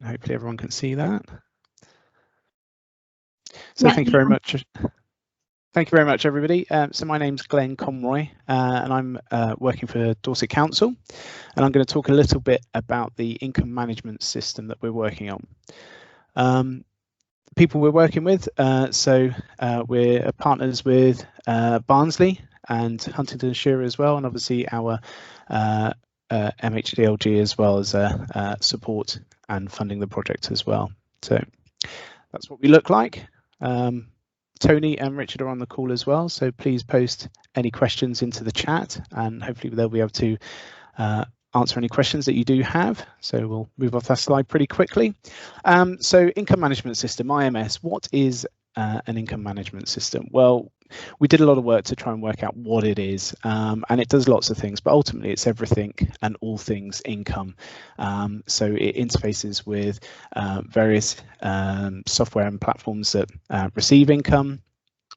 Hopefully everyone can see that. So thank you very much. Thank you very much, everybody. So my name's Glenn Conroy, and I'm working for Dorset Council, and I'm going to talk a little bit about the income management system that we're working on. People we're working with, we're partners with Barnsley and Huntingdonshire as well, and obviously our MHDLG as well as support and funding the project as well. So that's what we look like. Tony and Richard are on the call as well, so please post any questions into the chat and hopefully they'll be able to answer any questions that you do have. So we'll move off that slide pretty quickly. So income management system, IMS, what is an income management system? Well, we did a lot of work to try and work out what it is, and it does lots of things, but ultimately it's everything and all things income. So it interfaces with various software and platforms that receive income.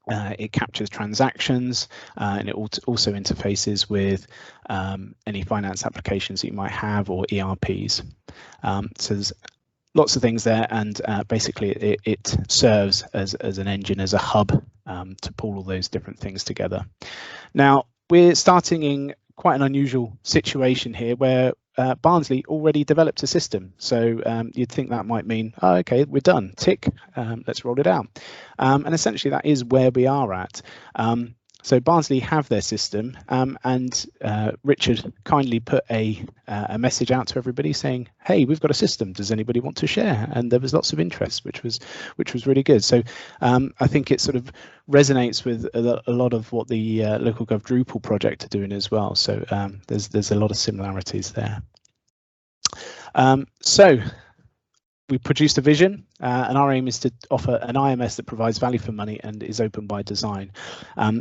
It captures transactions, and it also interfaces with any finance applications that you might have or ERPs. So there's lots of things there, and basically it serves as an engine, as a hub to pull all those different things together. Now, we're starting in quite an unusual situation here where Barnsley already developed a system. So you'd think that might mean, oh, okay, we're done, tick, let's roll it out. And essentially that is where we are at. So Barnsley have their system, and Richard kindly put a message out to everybody saying, hey, we've got a system, does anybody want to share? And there was lots of interest, which was really good. So I think it sort of resonates with a lot of what the local gov Drupal project are doing as well. So there's a lot of similarities there. So we produced a vision, and our aim is to offer an IMS that provides value for money and is open by design.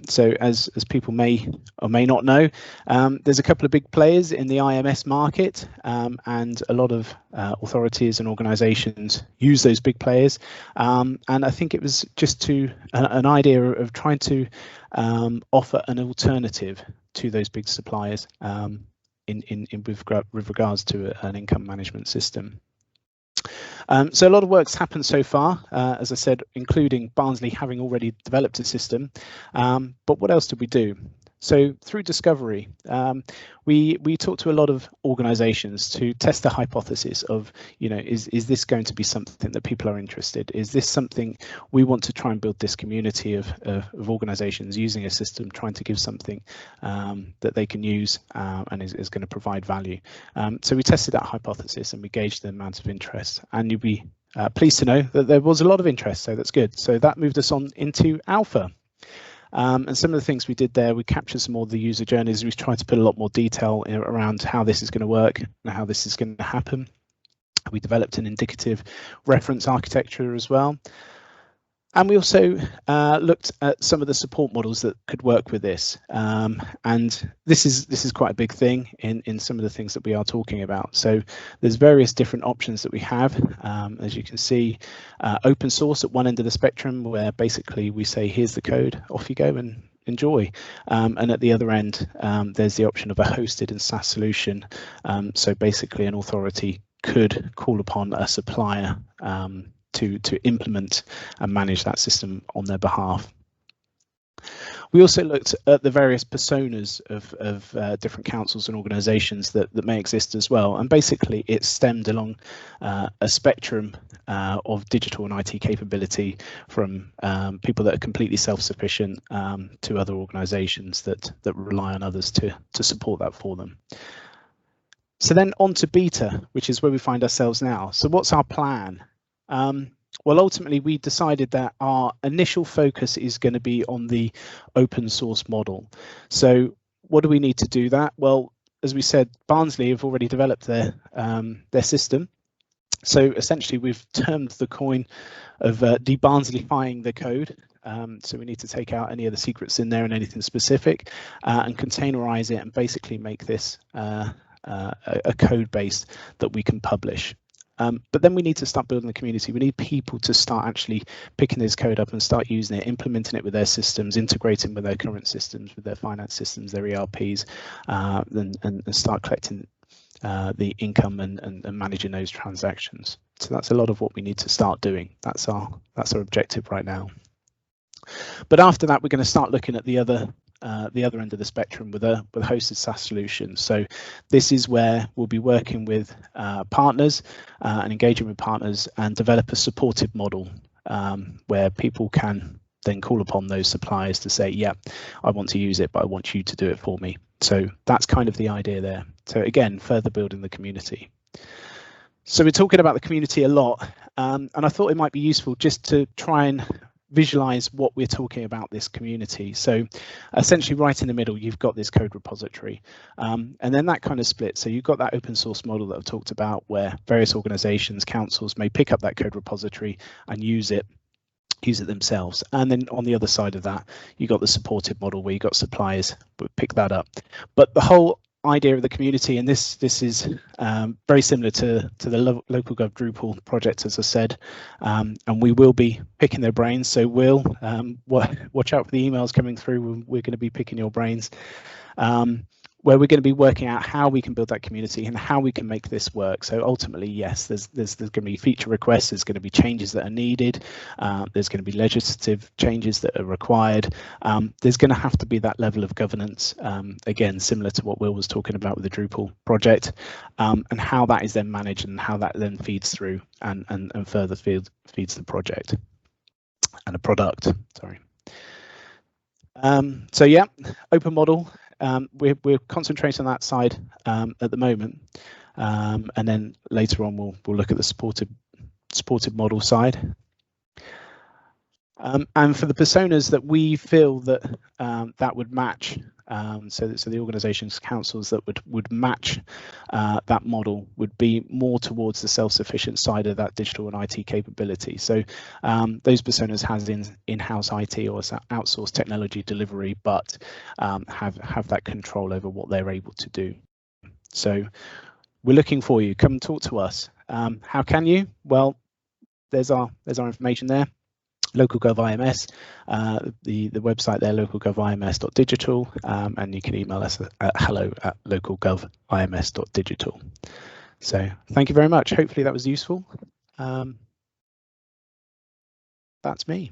So as people may or may not know, there's a couple of big players in the IMS market, and a lot of authorities and organisations use those big players. And I think it was just an idea of trying to offer an alternative to those big suppliers with regards to an income management system. So a lot of work's happened so far, as I said, including Barnsley having already developed a system. But what else did we do? So through discovery, we talked to a lot of organisations to test the hypothesis of, is this going to be something that people are interested? Is this something we want to try and build this community of organisations using a system, trying to give something that they can use and is going to provide value? So we tested that hypothesis and we gauged the amount of interest, and you'll be pleased to know that there was a lot of interest, so that's good. So that moved us on into alpha. And some of the things we did there, we captured some more of the user journeys. We tried to put a lot more detail around how this is going to work and how this is going to happen. We developed an indicative reference architecture as well. And we also looked at some of the support models that could work with this. And this is quite a big thing in some of the things that we are talking about. So there's various different options that we have. As you can see, open source at one end of the spectrum, where basically we say, here's the code, off you go and enjoy. And at the other end, there's the option of a hosted and SaaS solution. So basically an authority could call upon a supplier to implement and manage that system on their behalf. We also looked at the various personas of different councils and organisations that may exist as well, and basically it stemmed along a spectrum of digital and IT capability, from people that are completely self-sufficient to other organisations that rely on others to support that for them. So then on to beta, which is where we find ourselves now. So what's our plan? Well, ultimately, we decided that our initial focus is going to be on the open source model. So what do we need to do that? Well, as we said, Barnsley have already developed their system. So essentially, we've termed the coin of de-Barnsleyfying the code. So we need to take out any of the secrets in there and anything specific, and containerize it and basically make this a code base that we can publish. But then we need to start building the community. We need people to start actually picking this code up and start using it, implementing it with their systems, integrating with their current systems, with their finance systems, their ERPs, and start collecting the income and managing those transactions. So that's a lot of what we need to start doing. That's our objective right now. But after that, we're going to start looking at the other end of the spectrum with a hosted SaaS solution. So this is where we'll be working with partners and engaging with partners and develop a supported model where people can then call upon those suppliers to say, yeah, I want to use it, but I want you to do it for me. So that's kind of the idea there. So again, further building the community. So we're talking about the community a lot, and I thought it might be useful just to try and visualize what we're talking about this community. So essentially right in the middle, you've got this code repository, and then that kind of split. So you've got that open source model that I've talked about where various organizations, councils may pick up that code repository and use it themselves. And then on the other side of that, you got the supported model where you got suppliers would pick that up. But the whole idea of the community, and this is very similar to the local gov Drupal project, as I said, and we will be picking their brains. So we'll watch out for the emails coming through. We're going to be picking your brains, where we're going to be working out how we can build that community and how we can make this work. So ultimately, yes, there's going to be feature requests, there's going to be changes that are needed, there's going to be legislative changes that are required. There's going to have to be that level of governance, again, similar to what Will was talking about with the Drupal project, and how that is then managed and how that then feeds through and further feeds the project and a product, sorry. So yeah, open model. We're concentrating on that side at the moment, and then later on we'll look at the supported model side. And for the personas that we feel that that would match, so the organisations, councils that would match that model would be more towards the self-sufficient side of that digital and IT capability. So those personas has in-house IT or outsourced technology delivery, but have that control over what they're able to do. So we're looking for you. Come talk to us. How can you? Well, there's our information there. Local Gov IMS, the website there, localgovims.digital, and you can email us at hello@localgovims.digital. So thank you very much. Hopefully that was useful. That's me.